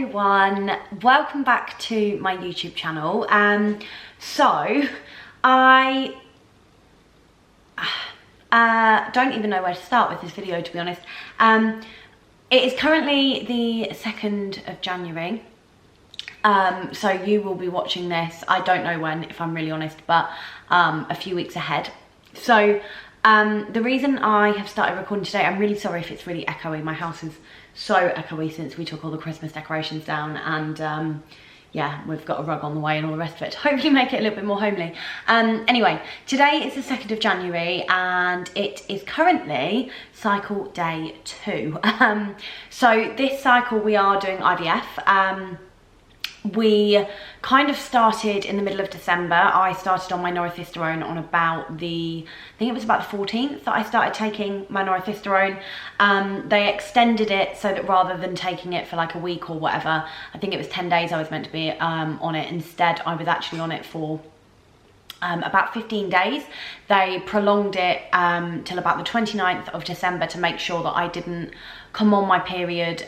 everyone, welcome back to my YouTube channel. So I don't even know where to start with this video, to be honest. It is currently the 2nd of January, so you will be watching this, I don't know when, if I'm really honest, but a few weeks ahead. So the reason I have started recording today, I'm really sorry if it's really echoey. My house is so echoey since we took all the Christmas decorations down, and yeah, we've got a rug on the way and all the rest of it to hopefully make it a little bit more homely. Anyway, today is the 2nd of January and it is currently cycle day 2. So this cycle we are doing IVF. We kind of started in the middle of December. I started on my norethistherone on about the, I think it was about the 14th that I started taking my norethistherone. They extended it so that rather than taking it for like a week or whatever, I think it was 10 days I was meant to be on it. Instead, I was actually on it for about 15 days. They prolonged it till about the 29th of December to make sure that I didn't come on my period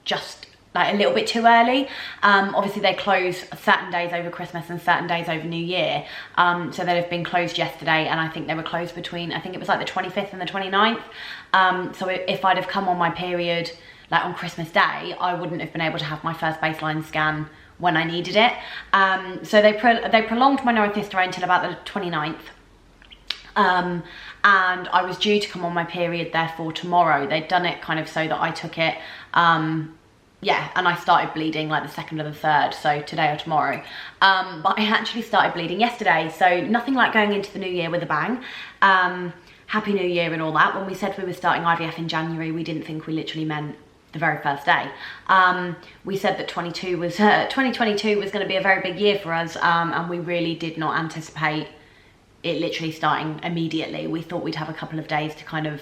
just a little bit too early. Obviously they close certain days over Christmas and certain days over New Year. So they'd have been closed yesterday, and I think they were closed between, I think it was like the 25th and the 29th. So if I'd have come on my period like on Christmas Day, I wouldn't have been able to have my first baseline scan when I needed it. So they prolonged my norethistherone till about the 29th. And I was due to come on my period therefore tomorrow. They'd done it kind of so that I took it yeah, and I started bleeding like the 2nd or the 3rd, so today or tomorrow. But I actually started bleeding yesterday, so nothing like going into the new year with a bang. Happy New Year and all that. When we said we were starting IVF in January, we didn't think we literally meant the very first day. We said that 2022 was going to be a very big year for us, and we really did not anticipate it literally starting immediately. We thought we'd have a couple of days to kind of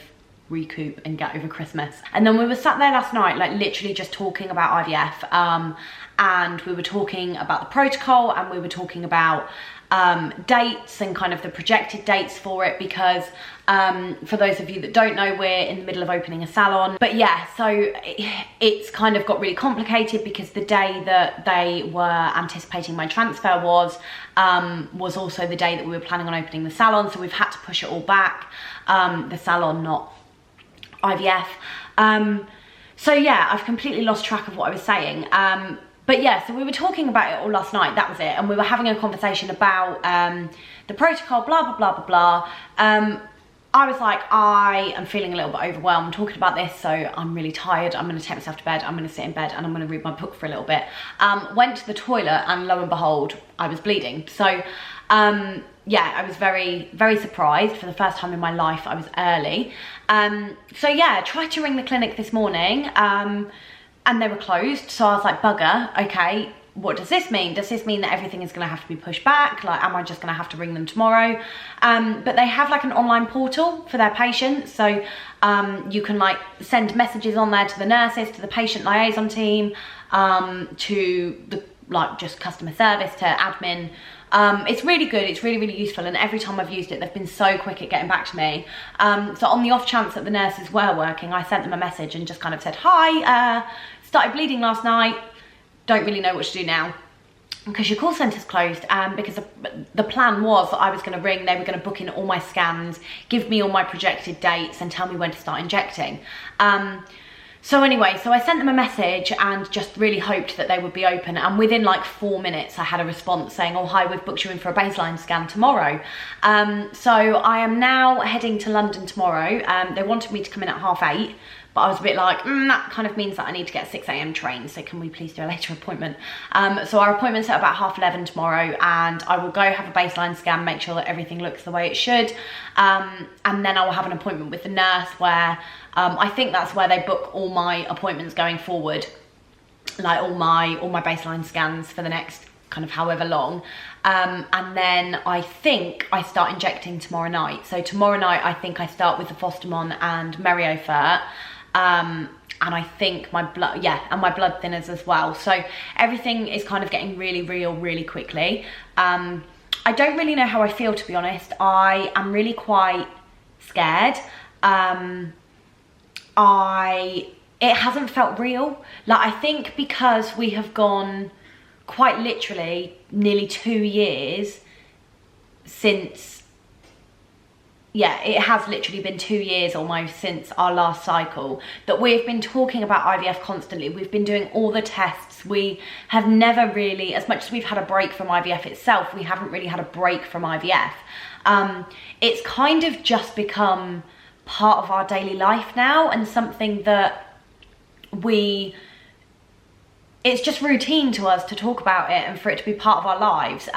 recoup and get over Christmas. And then we were sat there last night, like literally just talking about IVF, and we were talking about the protocol, and we were talking about dates and kind of the projected dates for it, because for those of you that don't know, we're in the middle of opening a salon. But yeah, so it's kind of got really complicated because the day that they were anticipating my transfer was also the day that we were planning on opening the salon, so we've had to push it all back. The salon, not IVF. So yeah, I've completely lost track of what I was saying. But yeah, so we were talking about it all last night, that was it. And we were having a conversation about the protocol, blah, blah, blah, blah, blah. I was like, I am feeling a little bit overwhelmed talking about this, so I'm really tired. I'm gonna take myself to bed, I'm gonna sit in bed and I'm gonna read my book for a little bit. Went to the toilet and lo and behold, I was bleeding. So yeah, I was very, very surprised. For the first time in my life, I was early. So yeah, tried to ring the clinic this morning, and they were closed. So I was like, bugger, okay, what does this mean? Does this mean that everything is gonna have to be pushed back? Like, am I just gonna have to ring them tomorrow? But they have like an online portal for their patients. So you can like send messages on there to the nurses, to the patient liaison team, to the like just customer service, to admin. It's really good, it's really, really useful, and every time I've used it, they've been so quick at getting back to me. So on the off chance that the nurses were working, I sent them a message and just kind of said, hi, started bleeding last night, don't really know what to do now, because your call centre's closed. Because the plan was that I was gonna ring, they were gonna book in all my scans, give me all my projected dates, and tell me when to start injecting. So anyway, so I sent them a message and just really hoped that they would be open, and within like 4 minutes I had a response saying, oh hi, we've booked you in for a baseline scan tomorrow. So I am now heading to London tomorrow. They wanted me to come in at 8:30, but I was a bit like, that kind of means that I need to get a 6 AM train, so can we please do a later appointment? So our appointment's at about 11:30 tomorrow, and I will go have a baseline scan, make sure that everything looks the way it should, and then I will have an appointment with the nurse where I think that's where they book all my appointments going forward, like all my baseline scans for the next kind of however long. And then I think I start injecting tomorrow night. So tomorrow night I think I start with the Fostermon and Meriofert. And I think my blood, yeah, and my blood thinners as well. So everything is kind of getting really real really quickly. I don't really know how I feel, to be honest. I am really quite scared. I it hasn't felt real. Like, I think because we have gone quite literally nearly 2 years since, yeah, it has literally been 2 years almost since our last cycle, that we've been talking about IVF constantly. We've been doing all the tests. We have never really, as much as we've had a break from IVF itself, we haven't really had a break from IVF. It's kind of just become part of our daily life now, and something that it's just routine to us to talk about it and for it to be part of our lives.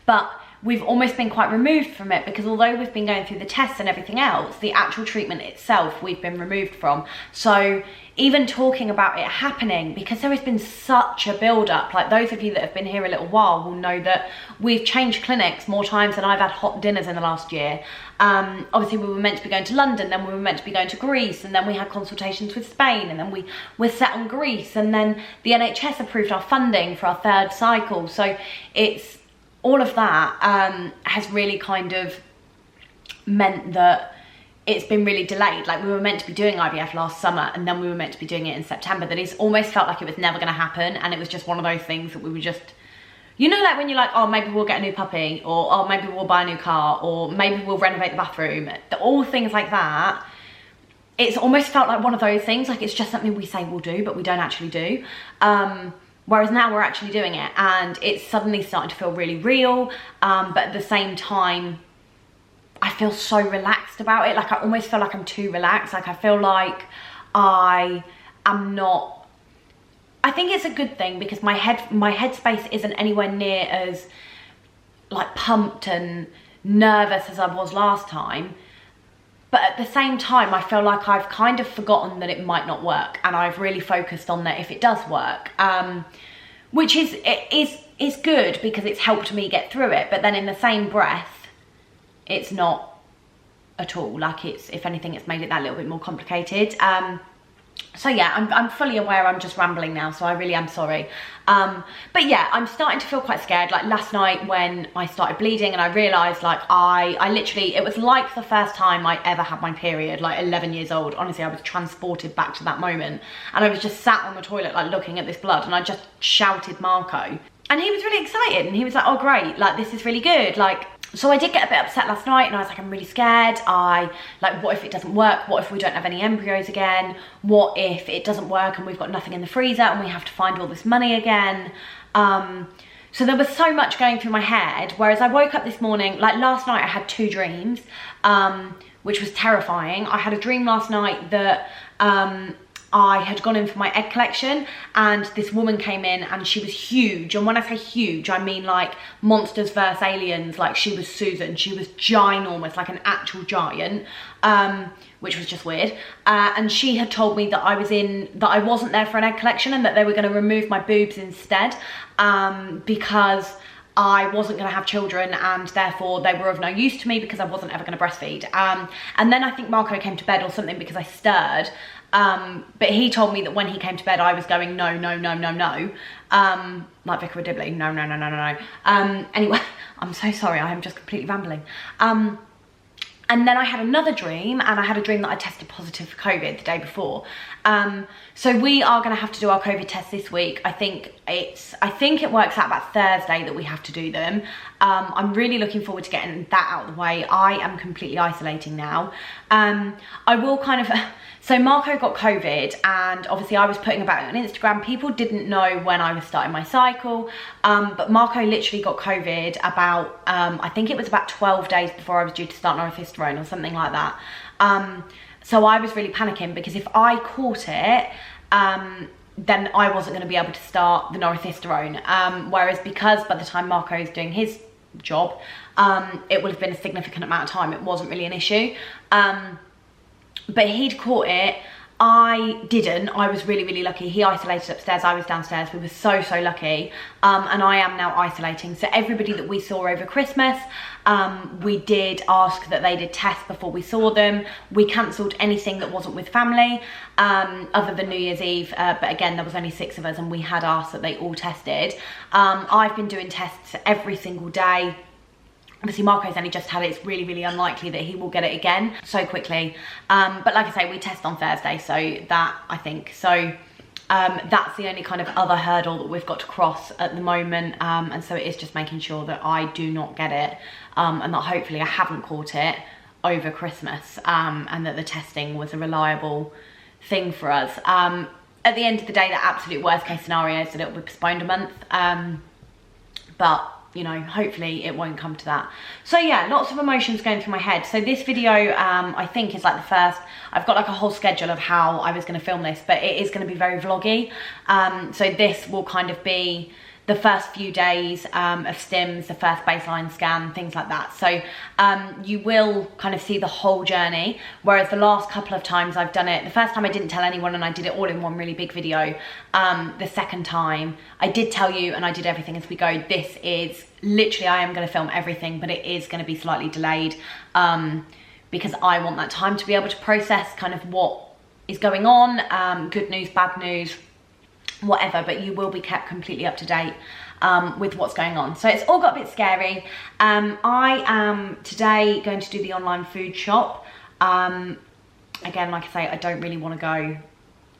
But we've almost been quite removed from it, because although we've been going through the tests and everything else, the actual treatment itself we've been removed from. So even talking about it happening, because there has been such a build up, like those of you that have been here a little while will know that we've changed clinics more times than I've had hot dinners in the last year. Obviously we were meant to be going to London, then we were meant to be going to Greece, and then we had consultations with Spain, and then we were set on Greece, and then the NHS approved our funding for our 3rd cycle. So it's all of that has really kind of meant that it's been really delayed. Like, we were meant to be doing IVF last summer, and then we were meant to be doing it in September. That it's almost felt like it was never going to happen, and it was just one of those things that we were just, you know, like when you're like, oh, maybe we'll get a new puppy, or oh, maybe we'll buy a new car, or maybe we'll renovate the bathroom, all things like that. It's almost felt like one of those things, like it's just something we say we'll do, but we don't actually do. Whereas now we're actually doing it, and it's suddenly starting to feel really real. But at the same time, I feel so relaxed about it. Like, I almost feel like I'm too relaxed. Like, I feel like I am not, I think it's a good thing, because my headspace isn't anywhere near as like pumped and nervous as I was last time. But at the same time, I feel like I've kind of forgotten that it might not work, and I've really focused on that if it does work, which is good, because it's helped me get through it. But then in the same breath, it's not at all. Like, it's, if anything, it's made it that little bit more complicated. So yeah, I'm fully aware I'm just rambling now, so I really am sorry. But yeah, I'm starting to feel quite scared. Like, last night when I started bleeding and I realised, like, I literally, it was like the first time I ever had my period, like 11 years old. Honestly, I was transported back to that moment, and I was just sat on the toilet, like, looking at this blood, and I just shouted Marco. And he was really excited, and he was like, oh great, like, this is really good. Like, so I did get a bit upset last night, and I was like, I'm really scared. Like, what if it doesn't work? What if we don't have any embryos again? What if it doesn't work and we've got nothing in the freezer and we have to find all this money again? So there was so much going through my head, whereas I woke up this morning, like last night I had 2 dreams, which was terrifying. I had a dream last night that I had gone in for my egg collection, and this woman came in, and she was huge. And when I say huge, I mean like Monsters vs Aliens. Like, she was Susan. She was ginormous, like an actual giant, which was just weird. And she had told me that I wasn't there for an egg collection, and that they were going to remove my boobs instead, because I wasn't going to have children, and therefore they were of no use to me, because I wasn't ever going to breastfeed. And then I think Marco came to bed or something, because I stirred. But he told me that when he came to bed, I was going, no, no, no, no, no. Like Vicar of Dibley, no, no, no, no, no, no. Anyway, I'm so sorry, I am just completely rambling. And then I had another dream, and I had a dream that I tested positive for COVID the day before. So we are going to have to do our COVID tests this week. I think it works out about Thursday that we have to do them. I'm really looking forward to getting that out of the way. I am completely isolating now. I will kind of, so Marco got COVID, and obviously I was putting about it on Instagram. People didn't know when I was starting my cycle, but Marco literally got COVID about, I think it was about 12 days before I was due to start norethistron or something like that. So I was really panicking, because if I caught it, then I wasn't going to be able to start the norethistron. Whereas because by the time Marco is doing his job, it would have been a significant amount of time. It wasn't really an issue. But he'd caught it. I didn't. I was really, really lucky. He isolated upstairs, I was downstairs. We were so, so lucky. And I am now isolating. So everybody that we saw over Christmas, we did ask that they did tests before we saw them. We cancelled anything that wasn't with family, other than New Year's Eve. But again, there was only 6 of us, and we had asked that they all tested. I've been doing tests every single day Obviously Marco's only just had it. It's really, really unlikely that he will get it again so quickly. But like I say, we test on Thursday, so that, I think, so that's the only kind of other hurdle that we've got to cross at the moment. And so it is just making sure that I do not get it, and that hopefully I haven't caught it over Christmas, and that the testing was a reliable thing for us. At the end of the day, the absolute worst case scenario is that it will be postponed a month, but you know, hopefully it won't come to that. So yeah, lots of emotions going through my head. So this video, I think is like the first, I've got like a whole schedule of how I was gonna film this, but it is gonna be very vloggy. So this will kind of be the first few days of stims, the first baseline scan, things like that. So you will kind of see the whole journey, whereas the last couple of times I've done it, the first time I didn't tell anyone and I did it all in one really big video. The second time I did tell you and I did everything as we go. This is literally, I am gonna film everything, but it is gonna be slightly delayed because I want that time to be able to process kind of what is going on, good news, bad news, whatever, but you will be kept completely up to date with what's going on. So it's all got a bit scary. I am today going to do the online food shop. Again, like I say, I don't really want to go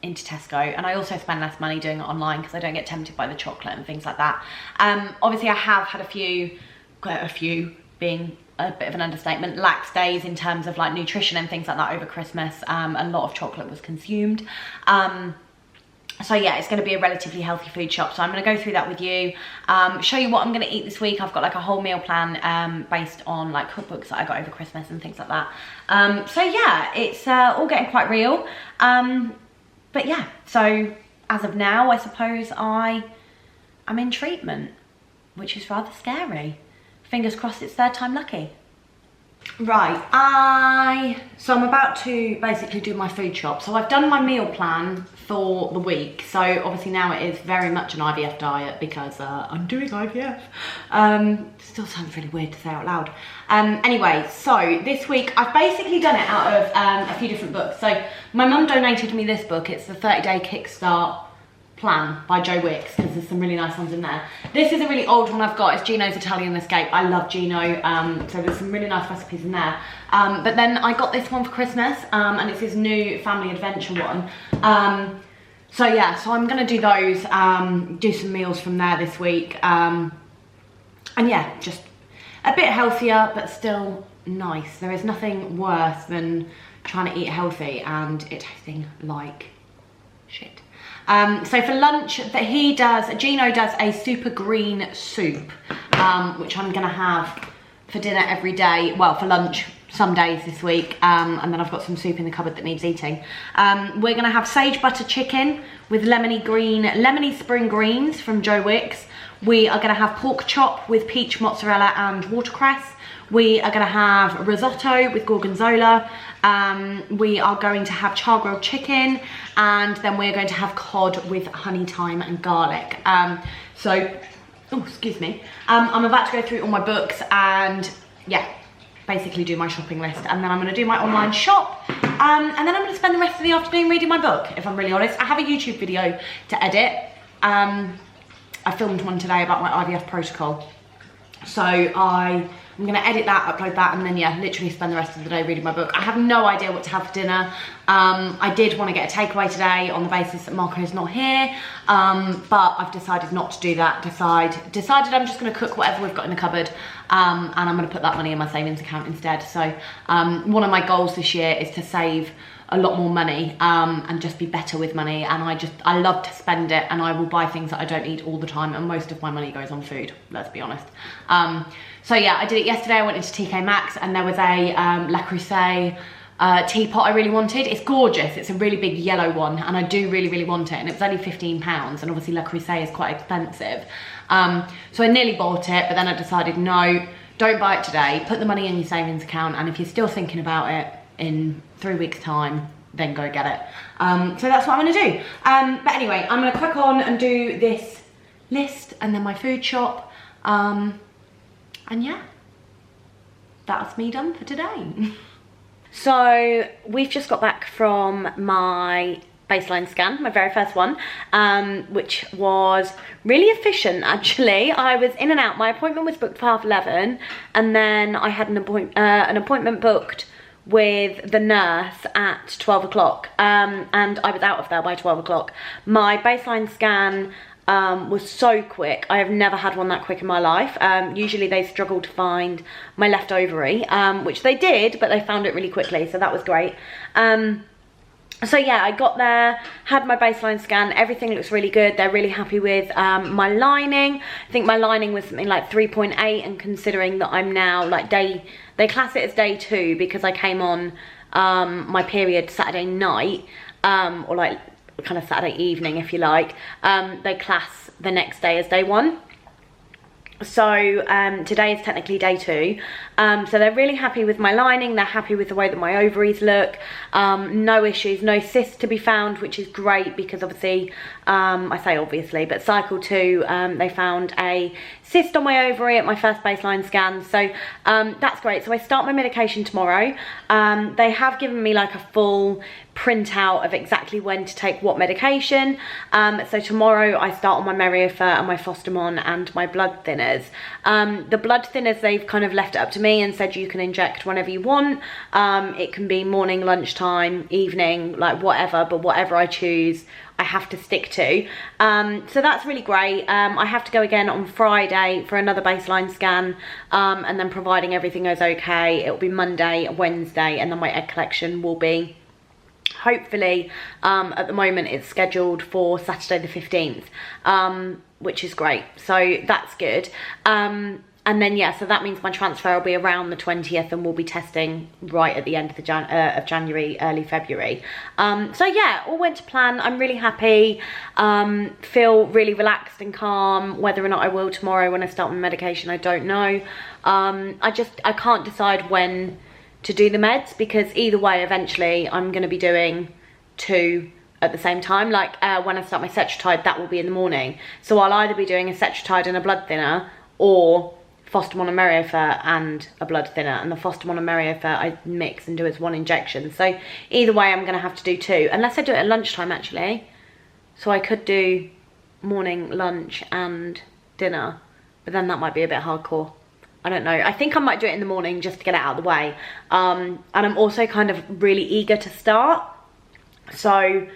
into Tesco, and I also spend less money doing it online because I don't get tempted by the chocolate and things like that. Obviously I have had quite a few being a bit of an understatement, lax days in terms of like nutrition and things like that over Christmas. A lot of chocolate was consumed. So yeah, it's going to be a relatively healthy food shop. So I'm going to go through that with you, show you what I'm going to eat this week. I've got like a whole meal plan based on like cookbooks that I got over Christmas and things like that. So yeah, it's all getting quite real. But yeah, so as of now, I suppose I am in treatment, which is rather scary. Fingers crossed it's third time lucky. Right, so I'm about to basically do my food shop. So I've done my meal plan for the week. So obviously now it is very much an IVF diet because I'm doing IVF. Still sounds really weird to say out loud. Anyway, so this week I've basically done it out of a few different books. So my mum donated me this book. It's the 30-day Kickstart Plan by Joe Wicks, because there's some really nice ones in there. This is a really old one I've got. It's Gino's Italian Escape. I love Gino, so there's some really nice recipes in there. But then I got this one for Christmas, and it's his new family adventure one. So yeah, so I'm gonna do those, do some meals from there this week. And yeah, just a bit healthier, but still nice. There is nothing worse than trying to eat healthy and it tasting like shit. So for lunch, Gino does a super green soup, which I'm gonna have for dinner every day. Well, for lunch some days this week, and then I've got some soup in the cupboard that needs eating. We're gonna have sage butter chicken with lemony spring greens from Joe Wicks. We are gonna have pork chop with peach mozzarella and watercress. We are gonna have risotto with gorgonzola. We are going to have char grilled chicken, and then we're going to have cod with honey, thyme and garlic. Oh, excuse me. I'm about to go through all my books and yeah, basically do my shopping list, and then I'm gonna do my online shop, and then I'm gonna spend the rest of the afternoon reading my book, if I'm really honest. I have a YouTube video to edit. I filmed one today about my IVF protocol. So I'm gonna edit that, upload that, and then yeah, literally spend the rest of the day reading my book. I have no idea what to have for dinner. I did want to get a takeaway today on the basis that Marco's not here, but I've decided not to do that. Decided I'm just gonna cook whatever we've got in the cupboard, and I'm gonna put that money in my savings account instead. So one of my goals this year is to save a lot more money, and just be better with money, and I love to spend it, and I will buy things that I don't eat all the time, and most of my money goes on food, let's be honest. So yeah, I did it yesterday. I went into TK Maxx and there was a Le Creuset teapot I really wanted. It's gorgeous, it's a really big yellow one, and I do really want it, and it was only £15, and obviously Le Creuset is quite expensive. So I nearly bought it, but then I decided no, don't buy it today, put the money in your savings account, and if you're still thinking about it in 3 weeks time, then go get it. So that's what I'm gonna do. But anyway, I'm gonna crack on and do this list and then my food shop. And yeah, that's me done for today. So we've just got back from my baseline scan, my very first one, which was really efficient actually. I was in and out. My appointment was booked for 11:30, and then I had an appointment booked with the nurse at 12 o'clock, and I was out of there by 12 o'clock. My baseline scan was so quick. I have never had one that quick in my life. Usually they struggle to find my left ovary, which they did, but they found it really quickly, so that was great. So yeah, I got there, had my baseline scan, everything looks really good. They're really happy with my lining. I think my lining was something like 3.8, and considering that I'm now like they class it as day 2 because I came on my period Saturday night, or like kind of Saturday evening if you like. They class the next day as day 1. So today is technically day 2. So they're really happy with my lining. They're happy with the way that my ovaries look. No issues, no cysts to be found, which is great because obviously, I say obviously, but cycle 2, they found a cyst on my ovary at my first baseline scan. So that's great. So I start my medication tomorrow. They have given me like a full printout of exactly when to take what medication. So tomorrow I start on my Meriafer and my Fostamon and my blood thinners. The blood thinners, they've kind of left it up to me and said you can inject whenever you want. It can be morning, lunchtime, evening, like whatever, but whatever I choose I have to stick to. So that's really great. I have to go again on Friday for another baseline scan, and then providing everything goes okay, it'll be Monday, Wednesday, and then my egg collection will be hopefully, at the moment it's scheduled for Saturday the 15th, which is great, so that's good. And then yeah, so that means my transfer will be around the 20th, and we'll be testing right at the end of the January, early February. So yeah, all went to plan. I'm really happy, feel really relaxed and calm. Whether or not I will tomorrow when I start my medication, I don't know. I can't decide when to do the meds, because either way eventually I'm going to be doing 2 at the same time. Like when I start my Cetrotide, that will be in the morning, so I'll either be doing a Cetrotide and a blood thinner, or Fostamon and Meriafer and a blood thinner, and the Fostamon and Meriafer I mix and do as 1 injection. So either way I'm going to have to do 2, unless I do it at lunchtime actually. So I could do morning, lunch and dinner, but then that might be a bit hardcore. I don't know. I think I might do it in the morning just to get it out of the way. And I'm also kind of really eager to start. So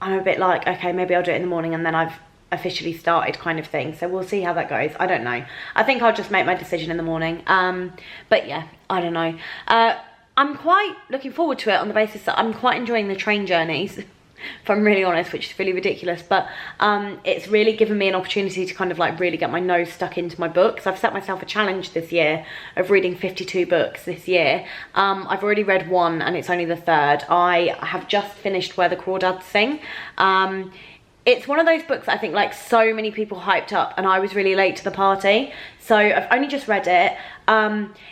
I'm a bit like, okay, maybe I'll do it in the morning and then I've officially started kind of thing. So we'll see how that goes. I don't know. I think I'll just make my decision in the morning. But yeah, I don't know. I'm quite looking forward to it on the basis that I'm quite enjoying the train journeys, if I'm really honest, which is really ridiculous, but it's really given me an opportunity to kind of like really get my nose stuck into my books. I've set myself a challenge this year of reading 52 books this year. I've already read 1 and it's only the 3rd. I have just finished Where the Crawdads Sing. It's one of those books I think like so many people hyped up, and I was really late to the party, so I've only just read it.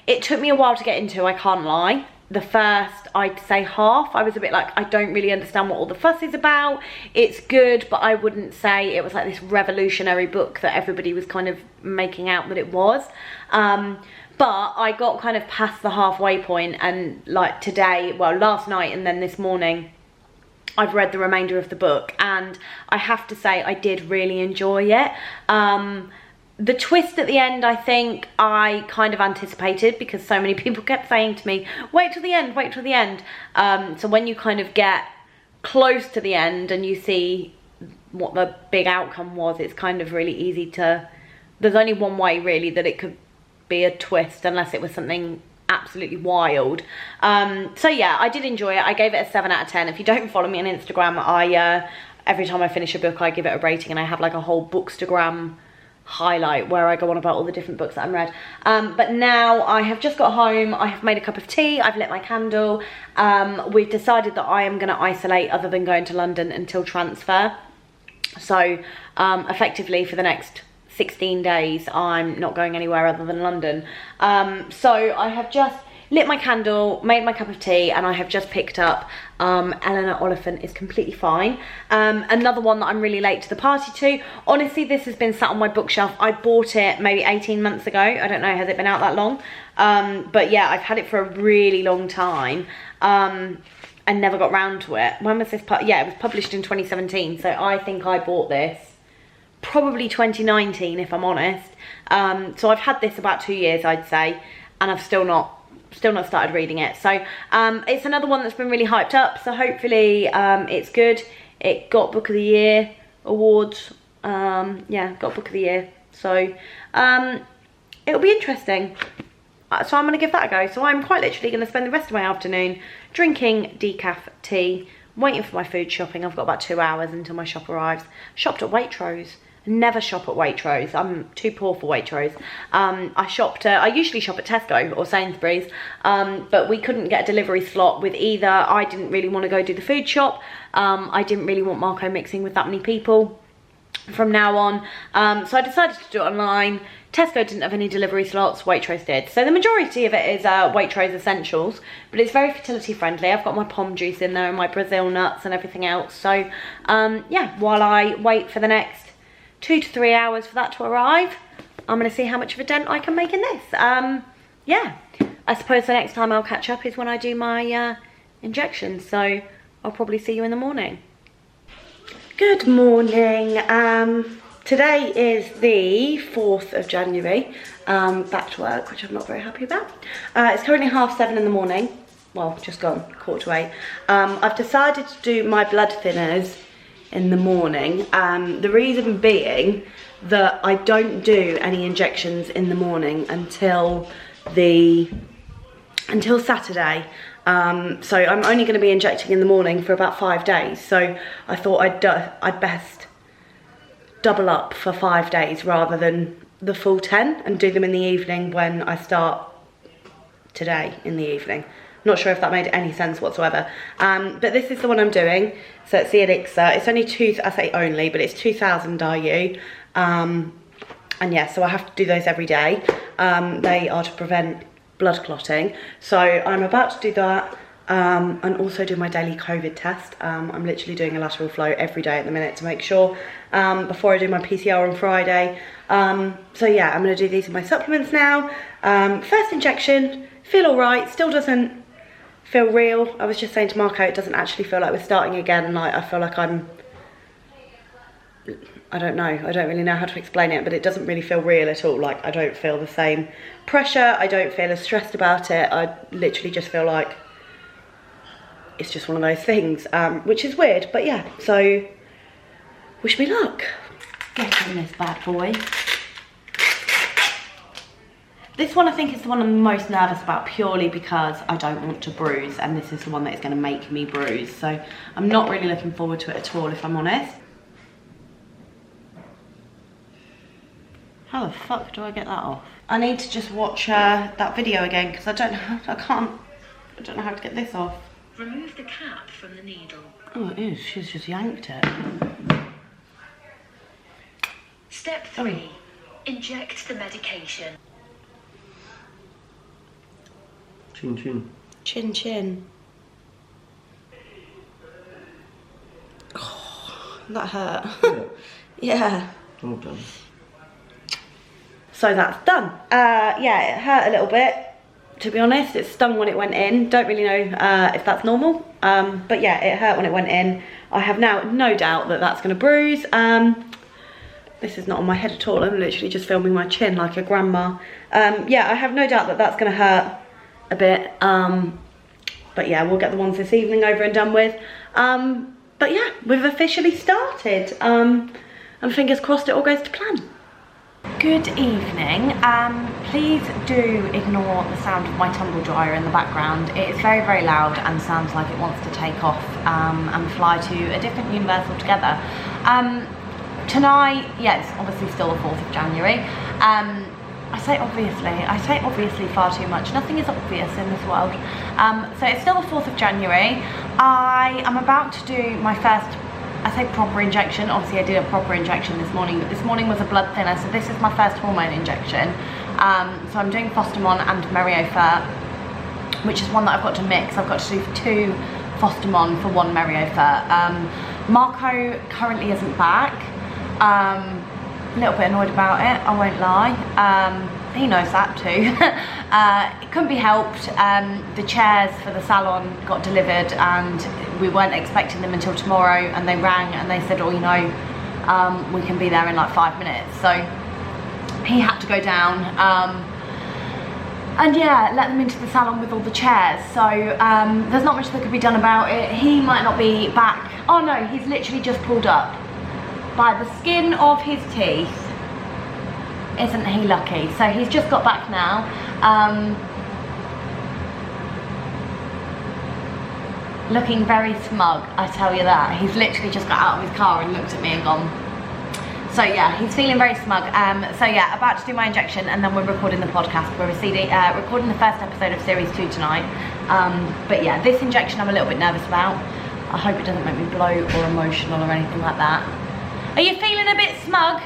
It took me a while to get into, I can't lie. The first, I'd say half, I was a bit like, I don't really understand what all the fuss is about. It's good, but I wouldn't say it was like this revolutionary book that everybody was kind of making out that it was. But I got kind of past the halfway point, and like today, well, last night and then this morning, I've read the remainder of the book, and I have to say I did really enjoy it. The twist at the end, I think I kind of anticipated, because so many people kept saying to me, wait till the end, wait till the end. So when you kind of get close to the end and you see what the big outcome was, it's kind of really easy to, there's only one way really that it could be a twist, unless it was something absolutely wild. So yeah, I did enjoy it. I gave it a 7 out of 10. If you don't follow me on Instagram, every time I finish a book I give it a rating, and I have like a whole Bookstagram highlight where I go on about all the different books that I've read. But now I have just got home, I have made a cup of tea, I've lit my candle. We've decided that I am going to isolate other than going to London until transfer. So effectively for the next 16 days I'm not going anywhere other than London. So I have just lit my candle, made my cup of tea, and I have just picked up Eleanor Oliphant Is Completely Fine. Another one that I'm really late to the party to. Honestly, this has been sat on my bookshelf. I bought it maybe 18 months ago. I don't know, has it been out that long? But yeah, I've had it for a really long time. And I never got round to it. When was this yeah, it was published in 2017, so I think I bought this probably 2019 if I'm honest. So I've had this about 2 years, I'd say, and I've still not started reading it. So it's another one that's been really hyped up, so hopefully it's good. It got Book of the Year awards. Yeah, got Book of the Year, so it'll be interesting. So I'm going to give that a go. So I'm quite literally going to spend the rest of my afternoon drinking decaf tea, waiting for my food shopping. I've got about 2 hours until my shop arrives. Shopped at Waitrose. Never shop at Waitrose. I'm too poor for Waitrose. I usually shop at Tesco or Sainsbury's, but we couldn't get a delivery slot with either. I didn't really want to go do the food shop. I didn't really want Marco mixing with that many people from now on. So I decided to do it online. Tesco didn't have any delivery slots, Waitrose did. So the majority of it is Waitrose Essentials, but it's very fertility friendly. I've got my pom juice in there and my Brazil nuts and everything else. So yeah, while I wait for the next 2 to 3 hours for that to arrive, I'm going to see how much of a dent I can make in this. Yeah, I suppose the next time I'll catch up is when I do my injections. So I'll probably see you in the morning. Good morning. Today is the 4th of January, back to work, which I'm not very happy about. It's currently 7:30 in the morning, well, just gone, 7:45. I've decided to do my blood thinners in the morning. The reason being that I don't do any injections in the morning until Saturday. So I'm only going to be injecting in the morning for about 5 days. So I thought I'd best double up for 5 days rather than the full 10 and do them in the evening when I start today in the evening. Not sure if that made any sense whatsoever. But this is the one I'm doing. So it's the Elixir. It's only I say only, but it's 2,000 IU. And yeah, so I have to do those every day. They are to prevent blood clotting. So I'm about to do that. And also do my daily COVID test. I'm literally doing a lateral flow every day at the minute to make sure, before I do my PCR on Friday. So yeah, I'm going to do these in my supplements now. First injection, feel all right, still doesn't feel real. I was just saying to Marco, it doesn't actually feel like we're starting again. Like, I feel like I don't know, I don't really know how to explain it, but it doesn't really feel real at all. Like, I don't feel the same pressure, I don't feel as stressed about it. I literally just feel like it's just one of those things, which is weird, but yeah, so wish me luck. Get in this bad boy. This one I think is the one I'm most nervous about, purely because I don't want to bruise, and this is the one that is going to make me bruise, so I'm not really looking forward to it at all, if I'm honest. How the fuck do I get that off? I need to just watch that video again, because I don't know how to get this off. Remove the cap from the needle. Oh, it is. She's just yanked it. Step 3. Inject the medication. Chin chin. Chin chin. Oh, that hurt. Yeah. Yeah. All done. So that's done. Yeah, it hurt a little bit. To be honest, it stung when it went in. Don't really know if that's normal. But yeah, it hurt when it went in. I have now no doubt that that's going to bruise. This is not on my head at all. I'm literally just filming my chin like a grandma. Yeah, I have no doubt that that's going to hurt a bit. But yeah, we'll get the ones this evening over and done with. But yeah, we've officially started. And fingers crossed it all goes to plan. Good evening. Please do ignore the sound of my tumble dryer in the background. It is very, very loud and sounds like it wants to take off and fly to a different universe altogether. Tonight, yeah, it's obviously still the 4th of January. I say obviously far too much. Nothing is obvious in this world. So it's still the 4th of January. I am about to do my first, I say proper injection. Obviously I did a proper injection this morning, but this morning was a blood thinner, so this is my first hormone injection. So I'm doing Fostamon and Meriofert, which is one that I've got to mix. I've got to do 2 Fostamon for 1 Meriofert. Marco currently isn't back. A little bit annoyed about it, I won't lie. he knows that too. It couldn't be helped. The chairs for the salon got delivered and we weren't expecting them until tomorrow, and they rang and they said, oh, you know, we can be there in like 5 minutes. So he had to go down and yeah, let them into the salon with all the chairs. So there's not much that could be done about it. He might not be back. Oh no, he's literally just pulled up by the skin of his teeth. Isn't he lucky? So he's just got back now. Looking very smug, I tell you that. He's literally just got out of his car and looked at me and gone. So yeah, he's feeling very smug. So yeah, about to do my injection, and then we're recording the podcast. We're recording the first episode of series 2 tonight. But yeah, this injection I'm a little bit nervous about. I hope it doesn't make me bloat or emotional or anything like that. Are you feeling a bit smug?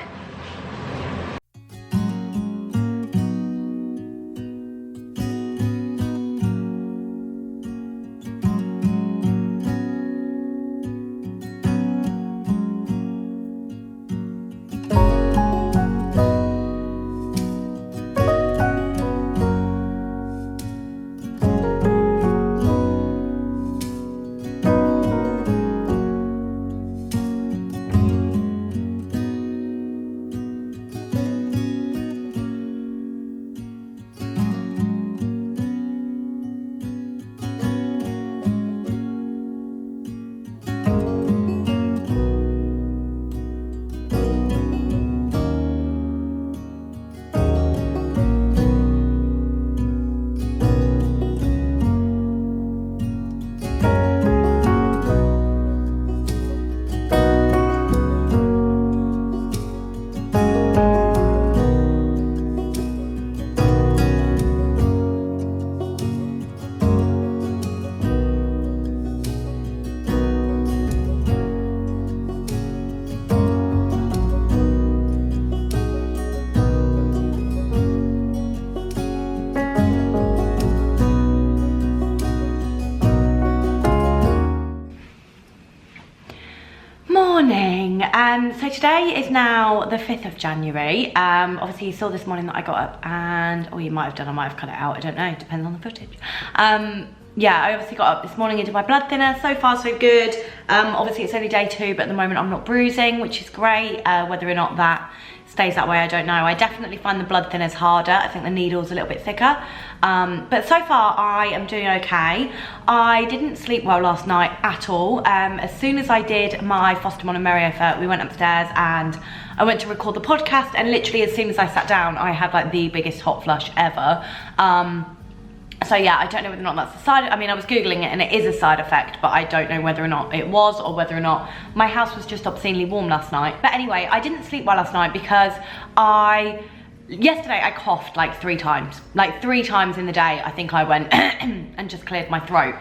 So today is now the 5th of January. Obviously you saw this morning that I got up and, or you might have done, I might have cut it out, I don't know, it depends on the footage. Yeah, I obviously got up this morning and did my blood thinner. So far so good. Obviously it's only day 2, but at the moment I'm not bruising, which is great. Whether or not that stays that way, I don't know. I definitely find the blood thinners harder. I think the needle's a little bit thicker. But so far I am doing okay. I didn't sleep well last night at all. As soon as I did my Fostermon and Merriother, we went upstairs and I went to record the podcast, and literally as soon as I sat down, I had like the biggest hot flush ever. So yeah, I don't know whether or not that's a side, I mean, I was Googling it and it is a side effect, but I don't know whether or not it was, or whether or not my house was just obscenely warm last night. But anyway, I didn't sleep well last night because yesterday I coughed like 3 times. Like 3 times in the day, I think I went and just cleared my throat.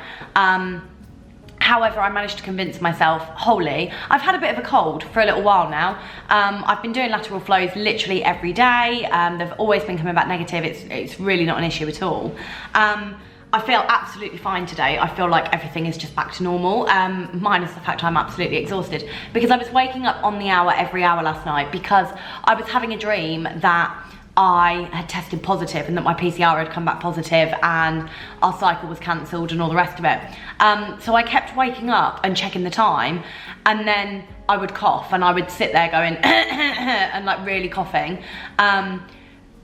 However, I managed to convince myself wholly. I've had a bit of a cold for a little while now. I've been doing lateral flows literally every day. They've always been coming back negative. It's really not an issue at all. I feel absolutely fine today. I feel like everything is just back to normal, minus the fact I'm absolutely exhausted, because I was waking up on the hour every hour last night because I was having a dream that I had tested positive and that my PCR had come back positive and our cycle was cancelled and all the rest of it. So I kept waking up and checking the time, and then I would cough and I would sit there going and like really coughing. And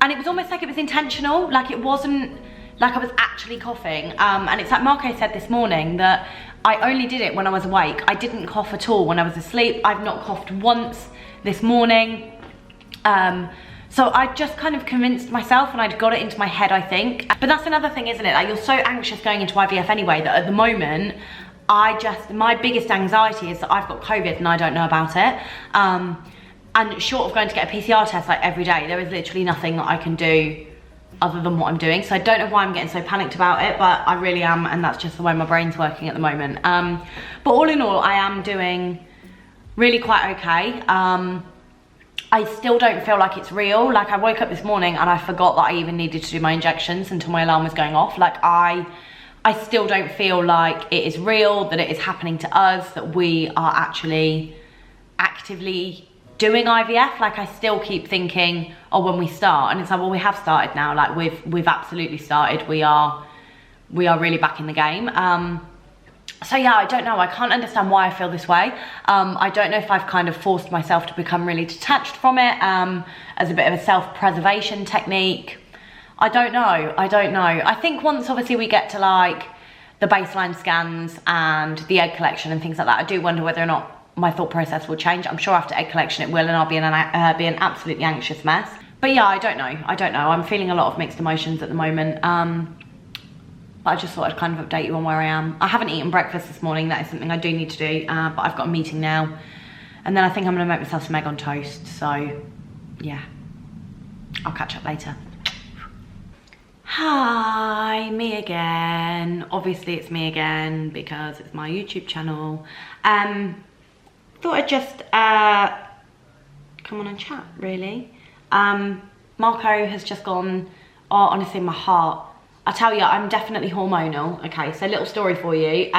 it was almost like it was intentional, like it wasn't like I was actually coughing. And it's like Marco said this morning, that I only did it when I was awake. I didn't cough at all when I was asleep. I've not coughed once this morning. So I just kind of convinced myself, and I'd got it into my head, I think. But that's another thing, isn't it? Like, you're so anxious going into IVF anyway, that at the moment, my biggest anxiety is that I've got COVID and I don't know about it. And short of going to get a PCR test like every day, there is literally nothing that I can do other than what I'm doing. So I don't know why I'm getting so panicked about it, but I really am, and that's just the way my brain's working at the moment. But all in all, I am doing really quite okay. I still don't feel like it's real. Like, I woke up this morning and I forgot that I even needed to do my injections until my alarm was going off. Like, I still don't feel like it is real, that it is happening to us, that we are actually actively doing IVF. Like I still keep thinking, oh, when we start, and it's like, well, we have started now. Like we've absolutely started. We are really back in the game. So yeah, I don't know. I can't understand why I feel this way. I don't know if I've kind of forced myself to become really detached from it as a bit of a self-preservation technique. I don't know. I think once obviously we get to like the baseline scans and the egg collection and things like that, I do wonder whether or not my thought process will change. I'm sure after egg collection it will, and I'll be an absolutely anxious mess. But yeah, I don't know. I'm feeling a lot of mixed emotions at the moment. But I just thought I'd kind of update you on where I am. I haven't eaten breakfast this morning. That is something I do need to do, but I've got a meeting now. And then I think I'm gonna make myself some egg on toast. So yeah, I'll catch up later. Hi, me again. Obviously it's me again because it's my YouTube channel. Thought I'd just come on and chat, really. Marco has just gone, oh, honestly, my heart. I tell you, I'm definitely hormonal. Okay, so little story for you.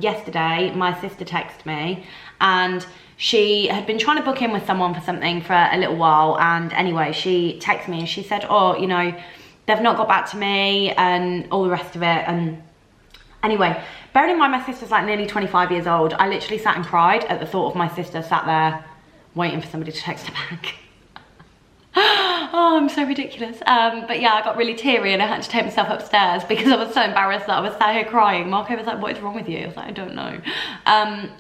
Yesterday, my sister texted me and she had been trying to book in with someone for something for a little while. And anyway, she texted me and she said, oh, you know, they've not got back to me and all the rest of it. And anyway, bearing in mind my sister's like nearly 25 years old, I literally sat and cried at the thought of my sister sat there waiting for somebody to text her back. Oh, I'm so ridiculous. But yeah, I got really teary and I had to take myself upstairs because I was so embarrassed that I was sat here crying. Marco was like, what is wrong with you? I was like, I don't know.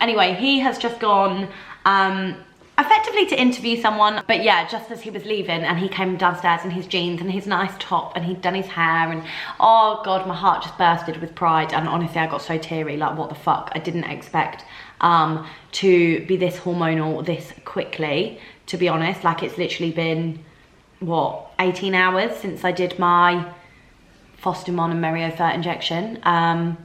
Anyway, he has just gone effectively to interview someone, but yeah, just as he was leaving and he came downstairs in his jeans and his nice top and he'd done his hair and oh God, my heart just bursted with pride. And honestly, I got so teary, like what the fuck? I didn't expect to be this hormonal this quickly, to be honest. Like it's literally been, what, 18 hours since I did my Fostimon and Meriother injection. And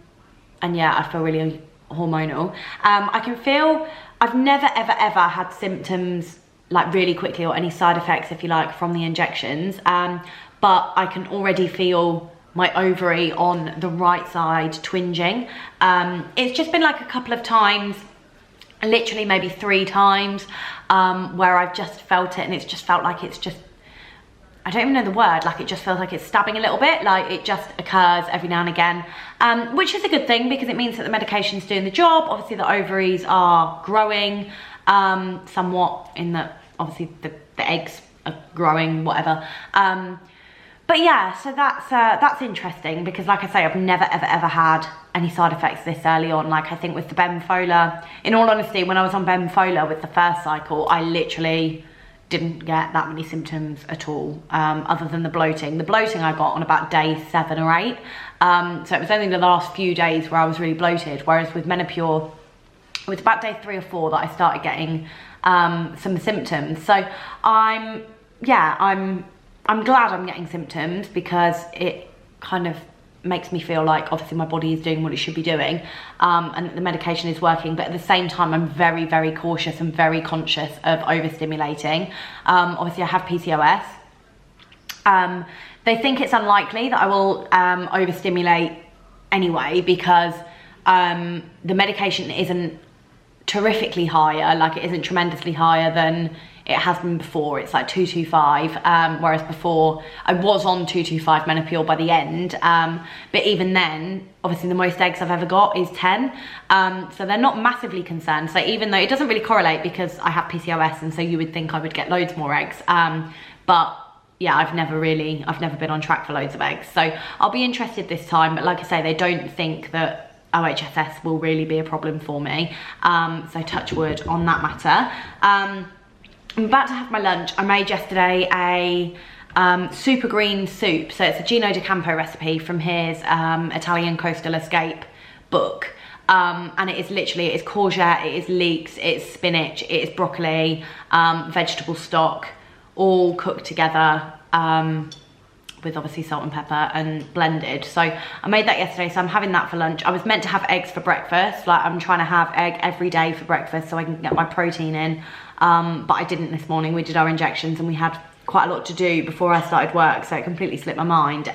yeah, I feel really hormonal. I can feel, I've never ever had symptoms like really quickly or any side effects, if you like, from the injections. But I can already feel my ovary on the right side twinging. It's just been like a couple of times, literally maybe 3 times, where I've just felt it and it's just felt like it's just, I don't even know the word, like it just feels like it's stabbing a little bit, like it just occurs every now and again, which is a good thing because it means that the medication's doing the job. Obviously the ovaries are growing somewhat in that obviously the eggs are growing, whatever. But yeah, so that's interesting because like I say, I've never ever had any side effects this early on. Like I think with the Bemfola, in all honesty, when I was on Bemfola with the first cycle, I literally didn't get that many symptoms at all, other than the bloating. The bloating I got on about day 7 or 8. So it was only the last few days where I was really bloated. Whereas with Menopure, it was about day 3 or 4 that I started getting some symptoms. So I'm glad I'm getting symptoms because it kind of makes me feel like obviously my body is doing what it should be doing, and that the medication is working. But at the same time, I'm very cautious and very conscious of overstimulating. Obviously I have PCOS. They think it's unlikely that I will overstimulate anyway because the medication isn't terrifically higher, like it isn't tremendously higher than it has been before. It's like 225, whereas before I was on 225 Menopure by the end, but even then obviously the most eggs I've ever got is 10, so they're not massively concerned. So even though it doesn't really correlate because I have PCOS, and so you would think I would get loads more eggs, but yeah, I've never been on track for loads of eggs. So I'll be interested this time, but like I say, they don't think that OHSS will really be a problem for me, so touch wood on that matter. I'm about to have my lunch. I made yesterday a super green soup. So it's a Gino D'Acampo recipe from his Italian Coastal Escape book. And it is literally, it is courgette, it is leeks, it is spinach, it is broccoli, vegetable stock, all cooked together with obviously salt and pepper and blended. So I made that yesterday, so I'm having that for lunch. I was meant to have eggs for breakfast. Like I'm trying to have egg every day for breakfast so I can get my protein in. But I didn't this morning. We did our injections and we had quite a lot to do before I started work, so it completely slipped my mind.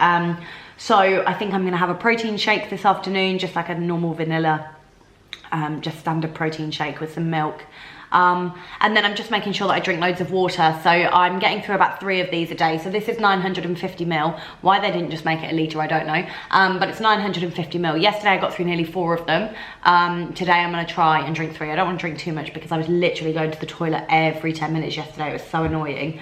So I think I'm gonna have a protein shake this afternoon, just like a normal vanilla, just standard protein shake with some milk. And then I'm just making sure that I drink loads of water. So I'm getting through about 3 of these a day. So this is 950 ml. Why they didn't just make it a litre, I don't know. But it's 950 ml. Yesterday I got through nearly 4 of them. Today I'm going to try and drink 3. I don't want to drink too much because I was literally going to the toilet every 10 minutes yesterday. It was so annoying.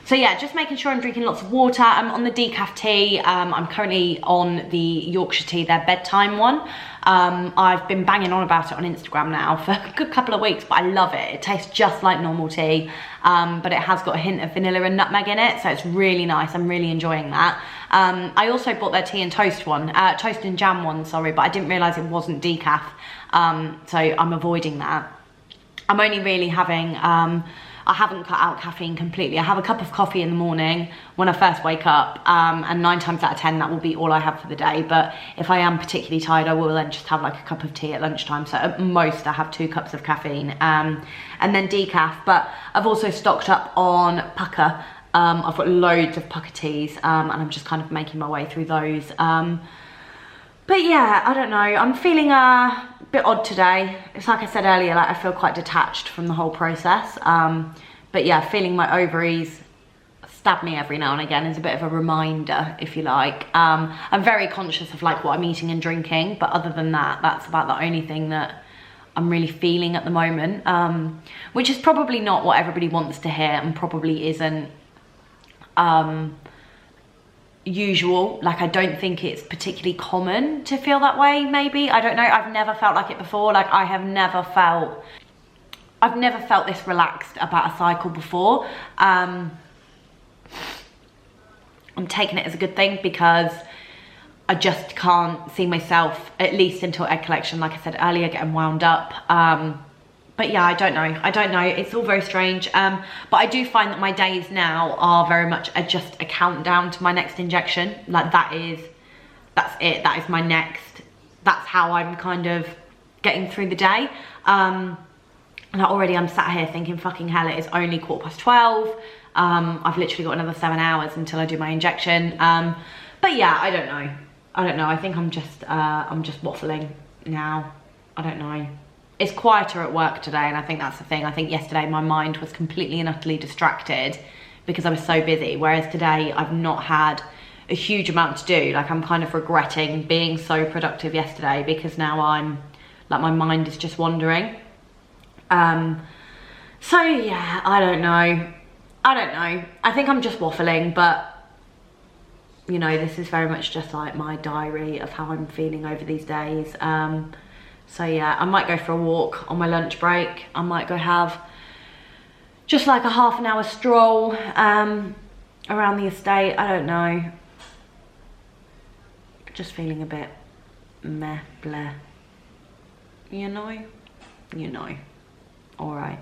So yeah, just making sure I'm drinking lots of water. I'm on the decaf tea. I'm currently on the Yorkshire tea, their bedtime one. I've been banging on about it on Instagram now for a good couple of weeks, but I love it. It tastes just like normal tea, but it has got a hint of vanilla and nutmeg in it, so it's really nice. I'm really enjoying that. I also bought their tea and toast one, toast and jam one, sorry, but I didn't realise it wasn't decaf, so I'm avoiding that. I'm only really having, I haven't cut out caffeine completely. I have a cup of coffee in the morning when I first wake up, and 9 times out of 10 that will be all I have for the day. But if I am particularly tired, I will then just have like a cup of tea at lunchtime. So at most I have 2 cups of caffeine, and then decaf. But I've also stocked up on pucker. I've got loads of pucker teas, and I'm just kind of making my way through those. But yeah, I don't know, I'm feeling a bit odd today. It's like I said earlier, like I feel quite detached from the whole process. But yeah, feeling my ovaries stab me every now and again is a bit of a reminder, if you like. I'm very conscious of like what I'm eating and drinking, but other than that, that's about the only thing that I'm really feeling at the moment, which is probably not what everybody wants to hear and probably isn't usual. Like, I don't think it's particularly common to feel that way, maybe. I don't know. I've never felt like it before. Like, I've never felt this relaxed about a cycle before. I'm taking it as a good thing because I just can't see myself, at least until egg collection, like I said earlier, getting wound up. But yeah, I don't know. It's all very strange. But I do find that my days now are very much just a countdown to my next injection. Like that's it. That is my next. That's how I'm kind of getting through the day. And already I'm sat here thinking, fucking hell, it is only 12:15. I've literally got another 7 hours until I do my injection. But yeah, I don't know. I think I'm just waffling now. I don't know. It's quieter at work today, and I think that's the thing. I think yesterday my mind was completely and utterly distracted because I was so busy, whereas today I've not had a huge amount to do. Like, I'm kind of regretting being so productive yesterday because now I'm, like, my mind is just wandering. So yeah, I don't know. I think I'm just waffling, but you know, this is very much just like my diary of how I'm feeling over these days. So yeah, I might go for a walk on my lunch break. I might go have just like a half an hour stroll around the estate. I don't know. Just feeling a bit meh, bleh. You know. All right.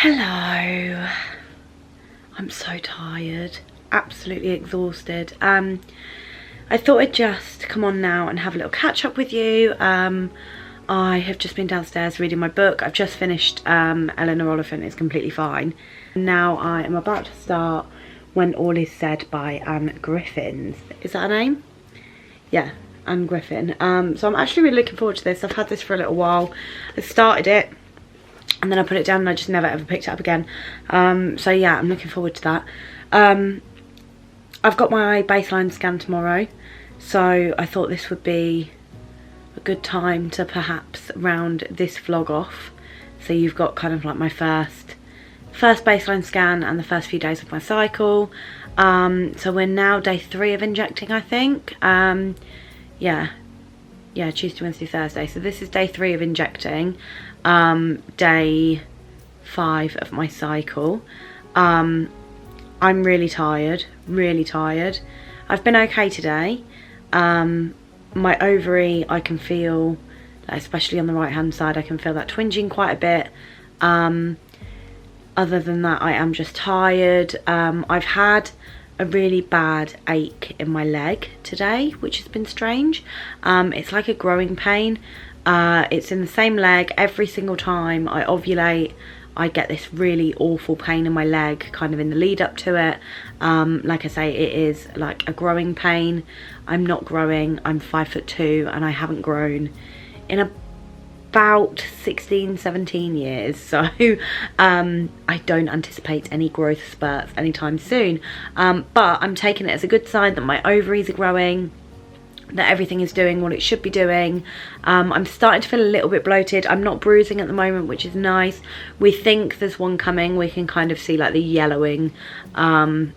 Hello, I'm so tired, absolutely exhausted. I thought I'd just come on now and have a little catch up with you. I have just been downstairs reading my book. I've just finished Eleanor Oliphant is Completely Fine. Now I am about to start When All Is Said by Anne Griffin. Is that her name? Yeah, Anne Griffin. So I'm actually really looking forward to this. I've had this for a little while. I started it and then I put it down and I just never ever picked it up again. So yeah, I'm looking forward to that. I've got my baseline scan tomorrow, so I thought this would be a good time to perhaps round this vlog off. So you've got kind of like my first baseline scan and the first few days of my cycle. So we're now day 3 of injecting, I think. Yeah, Tuesday, Wednesday, Thursday. So this is day 3 of injecting. Day 5 of my cycle. I'm really tired, really tired. I've been okay today. My ovary, I can feel, especially on the right hand side, I can feel that twinging quite a bit. Other than that, I am just tired. I've had a really bad ache in my leg today, which has been strange. It's like a growing pain. It's in the same leg every single time I ovulate. I get this really awful pain in my leg kind of in the lead up to it. Like I say, it is like a growing pain. I'm not growing. I'm 5'2" and I haven't grown in about 16-17 years, so I don't anticipate any growth spurts anytime soon, but I'm taking it as a good sign that my ovaries are growing, that everything is doing what it should be doing. I'm starting to feel a little bit bloated. I'm not bruising at the moment, which is nice. We think there's one coming. We can kind of see like the yellowing on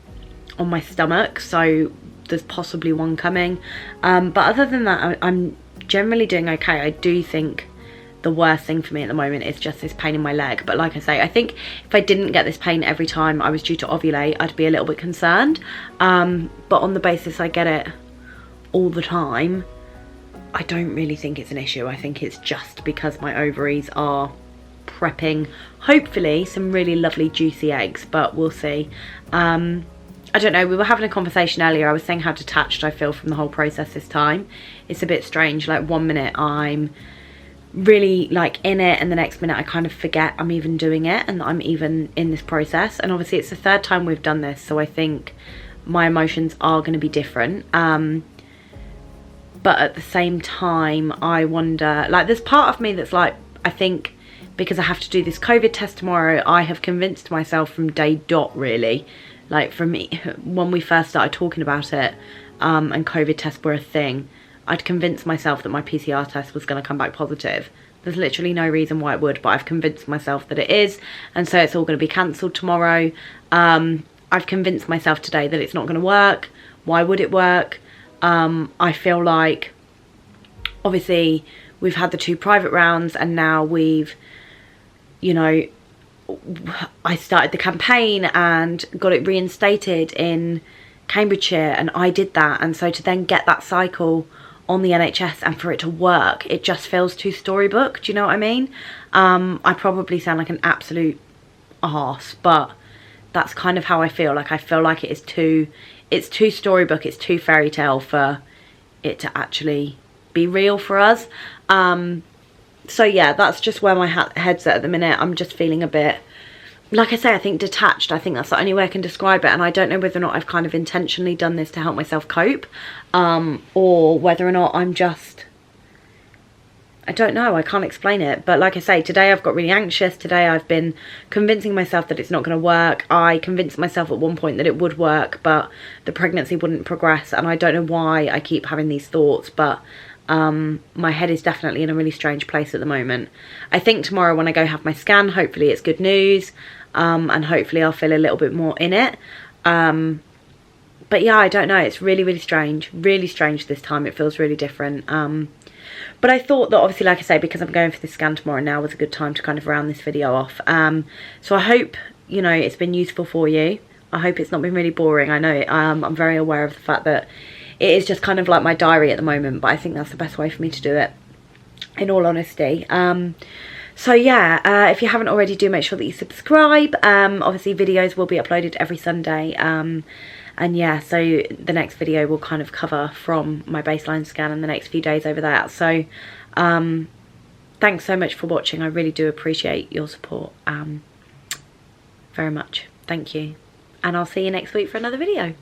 my stomach, so there's possibly one coming, but other than that, I'm generally doing okay. I do think the worst thing for me at the moment is just this pain in my leg, but like I say, I think if I didn't get this pain every time I was due to ovulate, I'd be a little bit concerned, but on the basis I get it all the time, I don't really think it's an issue. I think it's just because my ovaries are prepping hopefully some really lovely juicy eggs, but we'll see. I don't know, we were having a conversation earlier. I was saying how detached I feel from the whole process this time. It's a bit strange, like one minute I'm really like in it and the next minute I kind of forget I'm even doing it and that I'm even in this process. And obviously it's the 3rd time we've done this, so I think my emotions are going to be different, but at the same time I wonder, like there's part of me that's like, I think because I have to do this COVID test tomorrow, I have convinced myself from day dot really, like from me when we first started talking about it and COVID tests were a thing, I'd convinced myself that my PCR test was going to come back positive. There's literally no reason why it would, but I've convinced myself that it is, and so it's all going to be cancelled tomorrow. I've convinced myself today that it's not going to work. Why would it work? I feel like obviously we've had the 2 private rounds and now we've, you know, I started the campaign and got it reinstated in Cambridgeshire, and I did that, and so to then get that cycle on the NHS and for it to work, it just feels too storybook. Do you know what I mean? I probably sound like an absolute arse, but that's kind of how I feel. Like I feel like it's too storybook, it's too fairy tale for it to actually be real for us. So yeah, that's just where my head's at the minute. I'm just feeling a bit, like I say, I think detached. I think that's the only way I can describe it, and I don't know whether or not I've kind of intentionally done this to help myself cope, or whether or not I'm just, I don't know, I can't explain it. But like I say, today I've got really anxious. Today I've been convincing myself that it's not going to work. I convinced myself at one point that it would work, but the pregnancy wouldn't progress, and I don't know why I keep having these thoughts, but my head is definitely in a really strange place at the moment. I think tomorrow when I go have my scan, hopefully it's good news, and hopefully I'll feel a little bit more in it. But yeah, I don't know, it's really strange this time. It feels really different. But I thought that obviously, like I say, because I'm going for this scan tomorrow, now was a good time to kind of round this video off. So I hope, you know, it's been useful for you. I hope it's not been really boring. I know I'm very aware of the fact that it is just kind of like my diary at the moment, but I think that's the best way for me to do it, in all honesty. So yeah, if you haven't already, do make sure that you subscribe. Obviously videos will be uploaded every Sunday, and yeah, so the next video will kind of cover from my baseline scan and the next few days over that. So thanks so much for watching. I really do appreciate your support very much. Thank you, and I'll see you next week for another video.